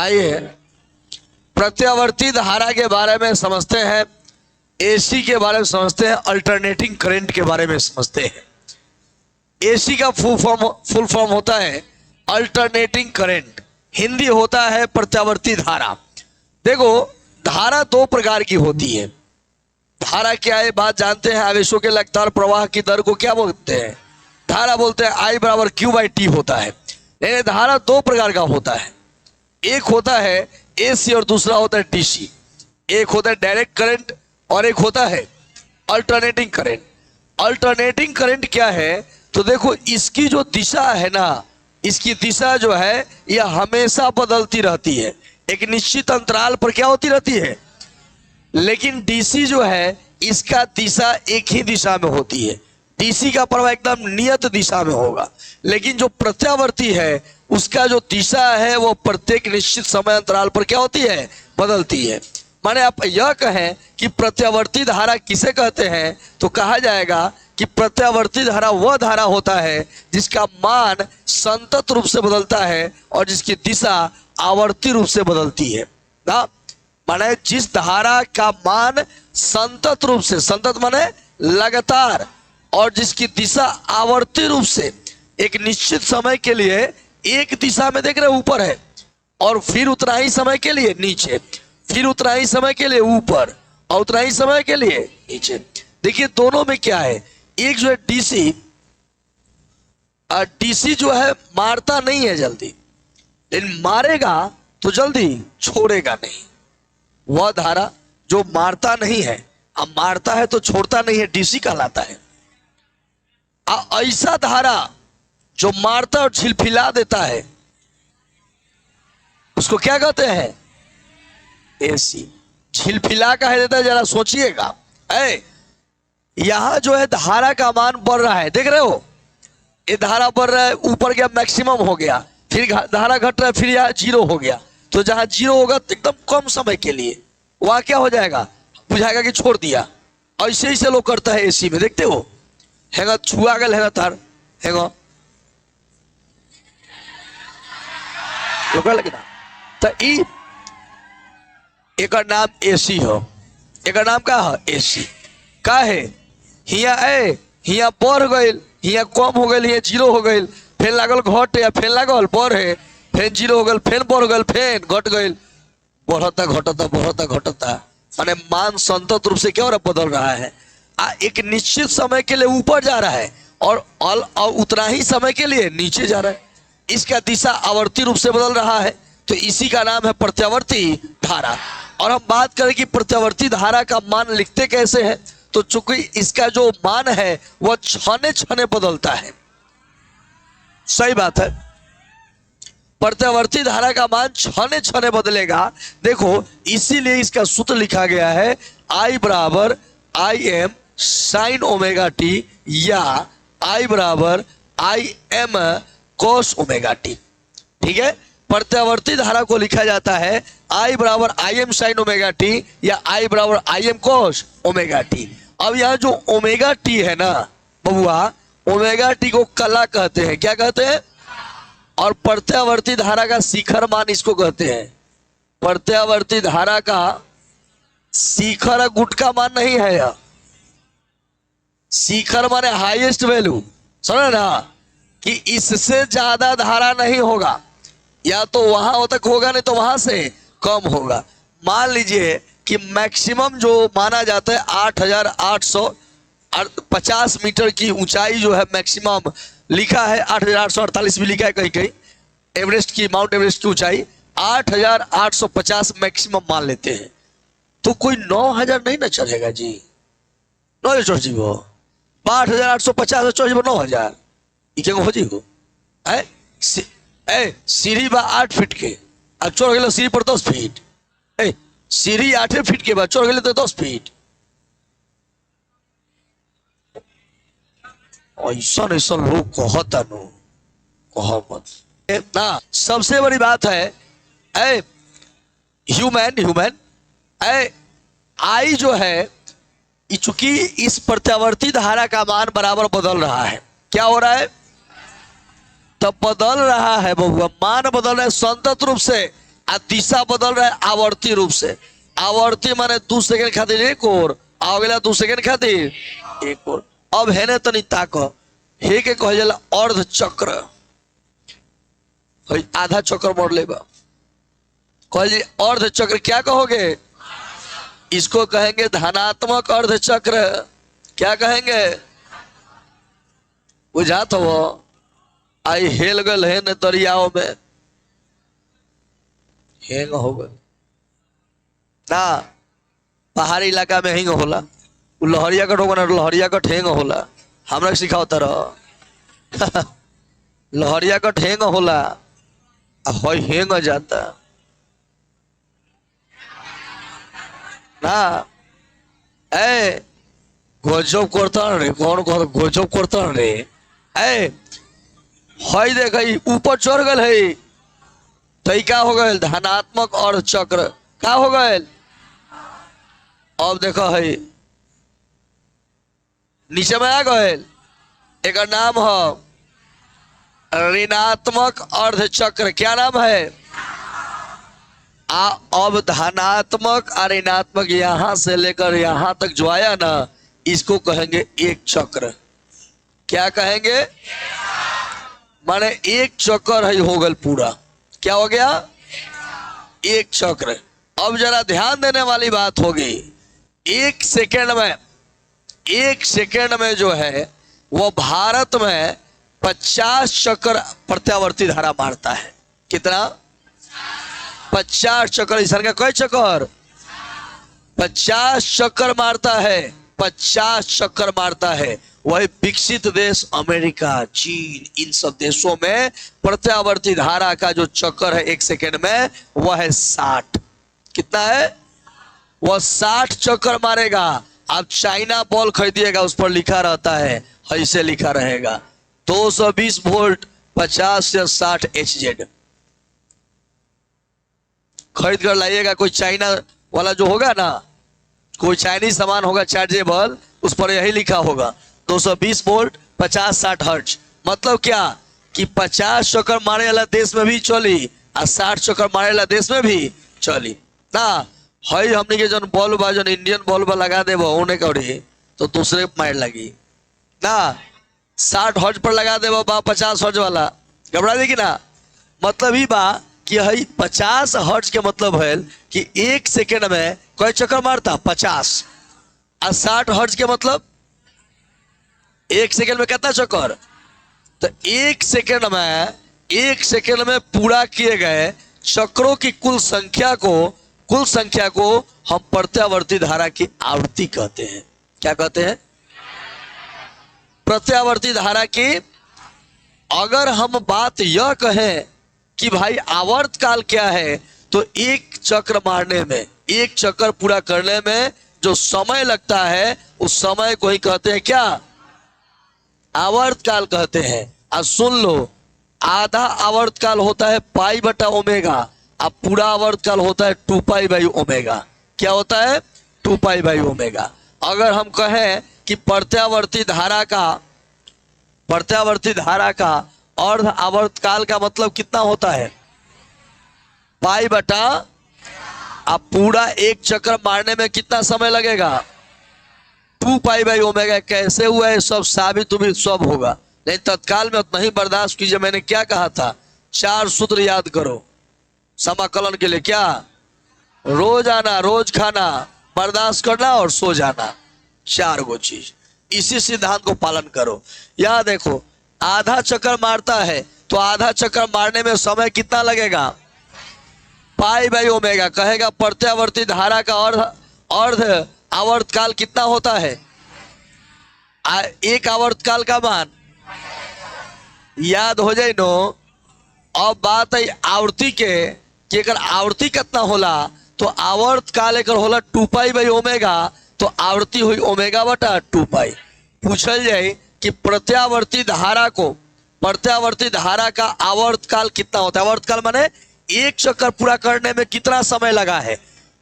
आइए प्रत्यावर्ती धारा के बारे में समझते हैं, एसी के बारे में समझते हैं, अल्टरनेटिंग करंट के बारे में समझते हैं। एसी का फुल फॉर्म होता है अल्टरनेटिंग करंट, हिंदी होता है प्रत्यावर्ती धारा। देखो धारा दो प्रकार की होती है। धारा क्या है बात जानते हैं। आवेशों के लगातार प्रवाह की दर को क्या बोलते हैं? धारा बोलते हैं। I बराबर Q/T होता है। लेकिन धारा दो प्रकार का होता है, एक होता है एसी और दूसरा होता है डीसी। एक होता है डायरेक्ट करंट और एक होता है अल्टरनेटिंग करंट। अल्टरनेटिंग करंट क्या है? तो देखो इसकी जो दिशा है ना, इसकी दिशा जो है यह हमेशा बदलती रहती है, एक निश्चित अंतराल पर क्या होती रहती है। लेकिन डीसी जो है इसका दिशा एक ही दिशा में होती है। डीसी का प्रवाह एकदम नियत दिशा में होगा, लेकिन जो प्रत्यावर्ती है उसका जो दिशा है वो प्रत्येक निश्चित समय अंतराल पर क्या होती है, बदलती है। माने आप यह कहें कि प्रत्यावर्ती धारा किसे कहते हैं, तो कहा जाएगा कि प्रत्यावर्ती धारा वह धारा होता है जिसका मान संतत रूप से बदलता है और जिसकी दिशा आवर्ती रूप से बदलती है ना। माने जिस धारा का मान संतत रूप से, संतत माने लगातार, और जिसकी दिशा आवर्ती रूप से एक निश्चित समय के लिए एक दिशा में देख रहे ऊपर है, और फिर उतना ही समय के लिए नीचे, फिर उतना ही समय के लिए ऊपर, और उतना ही समय के लिए नीचे। देखिए दोनों में क्या है, एक जो है डीसी, डीसी जो है मारता नहीं है जल्दी, लेकिन मारेगा तो जल्दी छोड़ेगा नहीं। वह धारा जो मारता नहीं है, अब मारता है तो छोड़ता नहीं है, डीसी कहलाता है। ऐसा धारा जो मारता और छिलफिला देता है उसको क्या कहते हैं? एसी। छिलफिला का है देता है। जरा सोचिएगा, यहां जो है धारा का मान बढ़ रहा है, देख रहे हो, ये धारा बढ़ रहा है, ऊपर गया मैक्सिमम हो गया, फिर धारा घट रहा है, फिर यहाँ जीरो हो गया। तो जहां जीरो होगा तो एकदम कम समय के लिए वहां क्या हो जाएगा, बुझाएगा कि छोड़ दिया। ऐसे ही से लोग करता है एसी में, देखते हो हैगा छुआ गल हैगा तार हैगा लगना। तो एक नाम एसी हो, एक नाम का है एसी। का है हिया बढ़ गई, हिया कम हो गई, हिया जीरो हो गई, फिर लागल घट, या फिर लागल बढ़े, फिर जीरो हो गई, फिर बढ़ गई, फिर घट गई, बढ़ता घटता बढ़ता घटता। माने मान संतत रूप से क्या हो रहा, बदल रहा है। एक निश्चित समय के लिए ऊपर जा रहा है और उतना ही समय के लिए नीचे जा रहा है। इसका दिशा आवर्ती रूप से बदल रहा है, तो इसी का नाम है प्रत्यावर्ती धारा। और हम बात करें कि प्रत्यावर्ती धारा का मान लिखते कैसे हैं, तो चूंकि इसका जो मान है वह क्षणे क्षणे बदलता है। सही बात है, प्रत्यावर्ती धारा का मान क्षणे क्षणे बदलेगा। देखो इसीलिए इसका सूत्र लिखा गया है I बराबर IM साइन ओमेगा टी, या I बराबर IM कोस ओमेगा टी। ठीक है, प्रत्यावर्ती धारा को लिखा जाता है I बराबर IM साइन ओमेगा टी या I बराबर IM कोस ओमेगा टी। अब यहाँ जो ओमेगा टी है ना बबुआ, ओमेगा टी को कला कहते हैं। क्या कहते हैं? और प्रत्यावर्ती धारा का शिखर मान इसको कहते हैं। प्रत्यावर्ती धारा का शिखर गुटका मान नहीं है, यह शिखर माने हाईएस्ट वैल्यू। समझ ना, कि इससे ज्यादा धारा नहीं होगा, या तो वहां तक होगा नहीं तो वहां से कम होगा। मान लीजिए कि मैक्सिमम जो माना जाता है 8,850 मीटर की ऊंचाई जो है मैक्सिमम लिखा है, 8,848 भी लिखा है कहीं कहीं। एवरेस्ट की, माउंट एवरेस्ट की ऊंचाई 8,850 मैक्सिमम मान लेते हैं। तो कोई 9,000 नहीं ना चढ़ेगा जी, 9,000 चढ़ जीवो, 8,850 चढ़ जीवो 9,000 हो जीवो। सीढ़ी बा 8 फीट के, अब चढ़ गए सीढ़ी पर 10 फीट, सीढ़ी 8 फीट के बाद चढ़ गए तो 10 फीट। ऐसा ऐसा लोग कहता नो, कह मत ना। सबसे बड़ी बात है ह्यूमन आई जो है, चूंकि इस प्रत्यावर्ती धारा का मान बराबर बदल रहा है। क्या हो रहा है? तब बदल रहा है बबुआ, मान बदल रहा है संतत रूप से। दिशा बदल रहा है आवर्ती रूप से। आवर्ती माने 2 सेकंड खातिर एक और, अगला 2 सेकंड खातिर एक और। अब है ने तनी ताक हे के कह जाला अर्ध चक्र, आधा चक्र मोड़ लेबा, कह जी अर्ध चक्र। क्या कहोगे? इसको कहेंगे धनात्मक अर्ध चक्र। क्या कहेंगे? बुझात हो? आई हेल गल है न दरियाओं में, हेंग हो गल ना। पहाड़ी इलाका में हेंग होला, लहरिया कट होगा ना, लहरिया कट हेंग होला। हमरा सिखाओ तरह लहरिया कट हेंग होला, हेंग जाता ना। ए गजब करता रे, कौन गजब करता रे। ए हई देख ऊपर चढ़ गल है, तो क्या हो गए? धनात्मक और चक्र क्या हो गए? अब देखो है नीचे में आ गए, एक नाम है ऋणात्मक अर्ध चक्र। क्या नाम है? अब धनात्मक और ऋणात्मक यहां से लेकर यहां तक जो आया ना, इसको कहेंगे एक चक्र। क्या कहेंगे? माने एक चक्र है हो गल पूरा। क्या हो गया? एक चक्र। अब जरा ध्यान देने वाली बात होगी, एक सेकेंड में जो है वो भारत में 50 चक्र प्रत्यावर्ती धारा मारता है। कितना? 50 चक्र। इस का कई चक्कर? 50 चक्कर मारता है, 50 चक्कर मारता है। वही विकसित देश अमेरिका, चीन, इन सब देशों में प्रत्यावर्ती धारा का जो चक्कर है एक सेकेंड में वह है 60। कितना है? वह 60 चक्कर मारेगा। आप चाइना बॉल खरीदिएगा, उस पर लिखा रहता है, ऐसे लिखा रहेगा 220 वोल्ट 50 से 60 HZ। खरीद कर लाइएगा, कोई चाइना वाला जो होगा ना, कोई चाइनीज सामान होगा चार्जेबल, उस पर यही लिखा होगा 220 वोल्ट 50-60 हर्ट्ज। मतलब क्या कि 50 चक्कर मारे वाला देश में भी चली और 60 चक्कर मारे वाला देश में भी चली ना। हई हमने के जन बल्ब बा, जन इंडियन बल्ब लगा दे होने कौड़ी तो दूसरे मार लगी ना। 60 हर्ट्ज पर लगा दे बा 50 हर्ट्ज वाला, घबरा देगी ना। मतलब ही बा कि हई 50 हर्ट्ज के मतलब है कि एक सेकेंड में कई चक्कर मारता? 50। और 60 हर्ट्ज के मतलब एक सेकेंड में कितना चक्कर? तो एक सेकेंड में पूरा किए गए चक्रों की कुल संख्या को हम प्रत्यावर्ती धारा की आवृत्ति कहते हैं। क्या कहते हैं? प्रत्यावर्ती धारा की। अगर हम बात यह कहें कि भाई आवर्त काल क्या है, तो एक चक्र मारने में, एक चक्कर पूरा करने में जो समय लगता है उस समय को ही कहते हैं क्या? आवर्त काल कहते हैं। अब सुन लो, आधा आवर्त काल होता है पाई बटा ओमेगा, अब पूरा आवर्त काल होता है 2 पाई बाई ओमेगा। क्या होता है? 2 पाई बाई ओमेगा। अगर हम कहें कि प्रत्यावर्ती धारा का अर्ध आवर्त काल का मतलब कितना होता है? पाई बटा, अब पूरा एक चक्कर मारने में कितना समय लगेगा? 2 पाई बाई ओमेगा। कैसे हुआ है सब साबित सब होगा, लेकिन तत्काल में उतना ही बर्दाश्त कीजिए। मैंने क्या कहा था? 4 सूत्र याद करो समाकलन के लिए। क्या? रोज आना, रोज खाना, बर्दाश्त करना और सो जाना, 4 गो चीज। इसी सिद्धांत को पालन करो। यह देखो, आधा चक्कर मारता है तो आधा चक्कर मारने में समय कितना लगेगा? Pi by omega. कहेगा प्रत्यावर्ती धारा का अर्ध आवर्त काल कितना होता है? एक आवर्त काल का मान याद हो जाए नो। अब बात है आवृत्ति के कि अगर आवृत्ति कितना होला, तो आवर्त काल एक होला 2 पाई बाई ओमेगा, तो आवृत्ति हुई ओमेगा बटा 2 पाई। पूछल जाए कि प्रत्यावर्ती धारा का आवर्त काल कितना होता है? आवर्त काल माने एक चक्कर पूरा करने में कितना समय लगा है?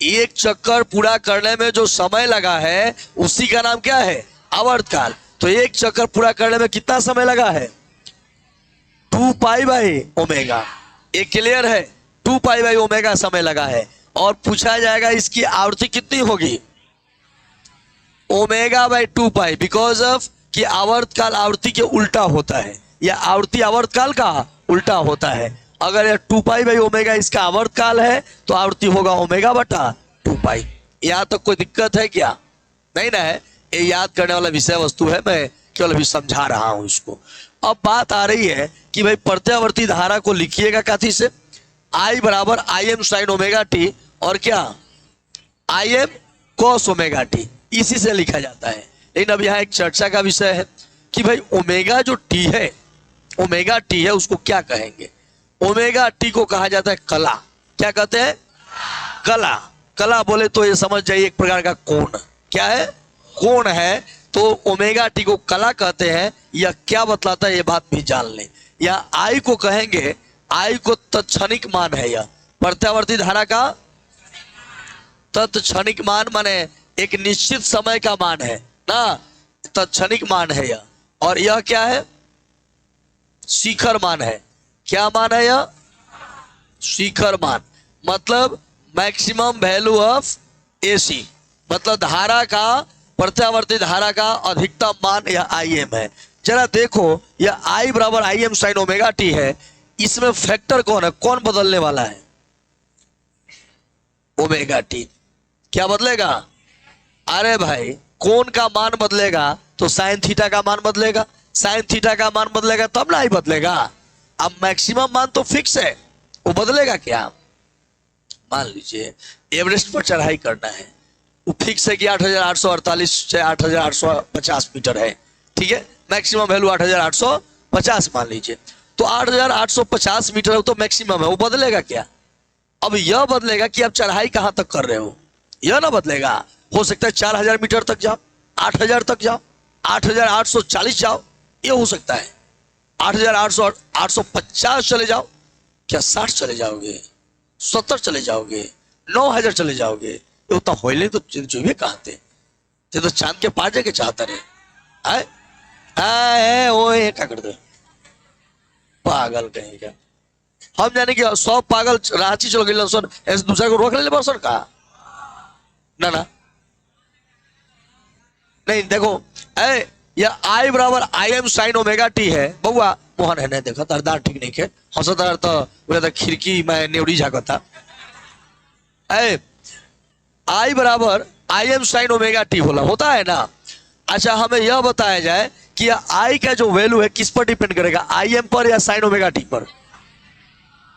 एक चक्कर पूरा करने में जो समय लगा है उसी का नाम क्या है? आवर्त काल। तो एक चक्कर पूरा करने में कितना समय लगा है? 2 पाई बाई ओमेगा। एक क्लियर है? 2 पाई बाई ओमेगा समय लगा है और पूछा जाएगा इसकी आवृत्ति कितनी होगी, omega by 2 pi, because of कि आवर्तकाल आवृत्ति के उल्टा होता है या आवृत्ति आवर्तकाल का उल्टा होता है। अगर यह 2 पाई बाई ओमेगा इसका आवर्तकाल है तो आवृत्ति होगा ओमेगा बटा 2 पाई। यहाँ तक कोई दिक्कत है क्या? नहीं ना है, ये याद करने वाला विषय वस्तु है, मैं केवल अभी समझा रहा हूं इसको। अब बात आ रही है कि भाई प्रत्यावर्ती धारा को लिखिएगा काथी से, I बराबर I am sine omega T और क्या I am cos omega T, इसी से लिखा जाता है। लेकिन अब यहाँ एक चर्चा का विषय है कि भाई ओमेगा जो टी है, ओमेगा टी है उसको क्या कहेंगे? ओमेगा टी को कहा जाता है कला। क्या कहते हैं? कला। कला बोले तो ये समझ जाइए एक प्रकार का कोण। क्या है? कोण है। तो ओमेगा टी को कला कहते हैं। यह क्या बतलाता है ये बात भी जान लें। या आई को कहेंगे, आई को तत्क्षणिक मान है, यह प्रत्यावर्ती धारा का तत्क्षणिक मान माने एक निश्चित समय का मान है ना, तत्क्षणिक मान है यह। और यह क्या है? शिखर मान है। क्या मान है यह? शिखर मान, मतलब मैक्सिमम वैल्यू ऑफ एसी, मतलब धारा का, प्रत्यावर्ती धारा का अधिकतम मान यह आई एम है। जरा देखो, यह आई बराबर I am sine omega T है, इसमें फैक्टर कौन है, कौन बदलने वाला है? Omega T. क्या बदलेगा? अरे भाई कोण का मान बदलेगा तो साइन थीटा का मान बदलेगा, साइन थीटा का मान बदलेगा तब ना ही बदलेगा। अब मैक्सिमम मान तो फिक्स है, वो बदलेगा क्या? मान लीजिए एवरेस्ट पर चढ़ाई करना है, वो फिक्स है कि 8,848 से 8,850 मीटर है, ठीक है, मैक्सिमम वैल्यू 8,850 मान लीजिए। तो 8,850 मीटर है तो मैक्सिमम है, वो बदलेगा क्या? अब यह बदलेगा कि आप चढ़ाई कहां तक कर रहे हो, यह ना बदलेगा। हो सकता है 4,000 मीटर तक जाओ, 8,000 तक जाओ, 8,840 जाओ, ये हो सकता है। 8,850 चले जाओ, क्या 60 चले जाओगे, 70 चले जाओगे, 9,000 चले जाओगे, ये उतना होइले तो जो भी कहते ये तो चांद के पार जाके चाहता रहे। आए आए ओए क्या करते पागल कहीं क्या। हम जाने कि 100 पागल रांची चल गए सन, ऐसे दूसरा को रोक ले बसन का ना ना नहीं। देखो ए यह आई बराबर I am sine omega T है। बउआ मोहन है, नहीं देखा तार दांत ठीक नहीं है, हंसदार तो खिड़की में नेवड़ी झाकता। ए आई बराबर I am sine omega T होता है ना। अच्छा हमें यह बताया जाए कि आई का जो वैल्यू है किस पर डिपेंड करेगा, आई एम पर या साइन ओमेगा टी पर?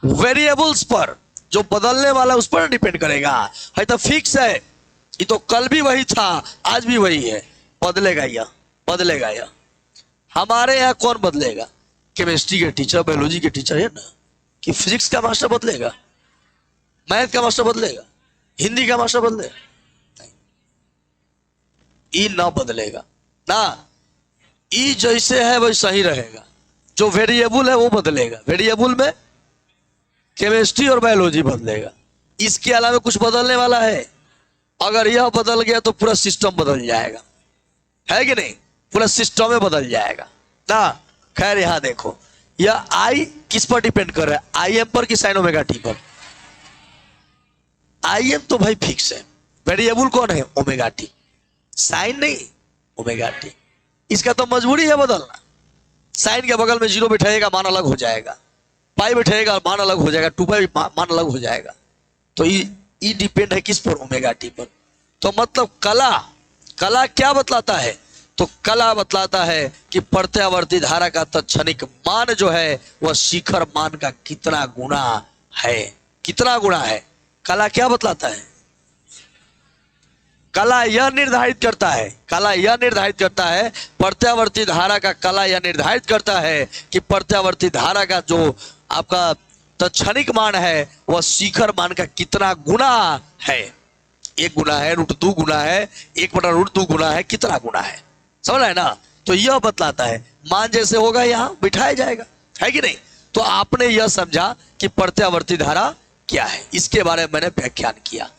वेरिएबल्स पर, जो बदलने वाला उस पर डिपेंड करेगा। है तो फिक्स है, ये तो कल भी वही था आज भी वही है, बदलेगा या बदलेगा या। हमारे यहाँ कौन बदलेगा? केमिस्ट्री के टीचर, बायोलॉजी के टीचर है ना, कि फिजिक्स का मास्टर बदलेगा, मैथ का मास्टर बदलेगा, हिंदी का मास्टर बदलेगा? ई ना बदलेगा ना, ई जैसे है वही सही रहेगा। जो वेरिएबल है वो बदलेगा, वेरिएबल में केमिस्ट्री और बायोलॉजी बदलेगा, इसके अलावा कुछ बदलने वाला है? अगर यह बदल गया तो पूरा सिस्टम बदल जाएगा, है कि नहीं? पूरा सिस्टम में बदल जाएगा ना। खैर यहां देखो, यह आई किस पर डिपेंड कर रहा है, आई एम पर कि साइन ओमेगा टी पर? आई एम तो भाई फिक्स है, वेरिएबल कौन है? ओमेगा टी, साइन नहीं ओमेगा टी। इसका तो मजबूरी है बदलना। साइन के बगल में जीरो बैठेगा मान अलग हो जाएगा, पाई बैठेगा मान अलग हो जाएगा, 2 पाई मान अलग हो जाएगा। तो ई डिपेंड है किस पर? ओमेगा टी पर। तो मतलब कला क्या बतलाता है? तो कला बतलाता है कि प्रत्यावर्ती धारा का तत्क्षणिक मान जो है वह शिखर मान का कितना गुना है, कितना गुना है। कला क्या बतलाता है? कला यह निर्धारित करता है, कला यह निर्धारित करता है, प्रत्यावर्ती धारा का कला यह निर्धारित करता है कि प्रत्यावर्ती धारा का जो आपका तत्क्षणिक मान है वह शिखर मान का कितना गुना है। 1 गुना है, √2 गुना है, 1/√2 गुना है, कितना गुना है, समझ रहे ना? तो यह बतलाता है, मान जैसे होगा यहां बिठाया जाएगा, है कि नहीं? तो आपने यह समझा कि प्रत्यावर्ती धारा क्या है, इसके बारे में मैंने व्याख्यान किया।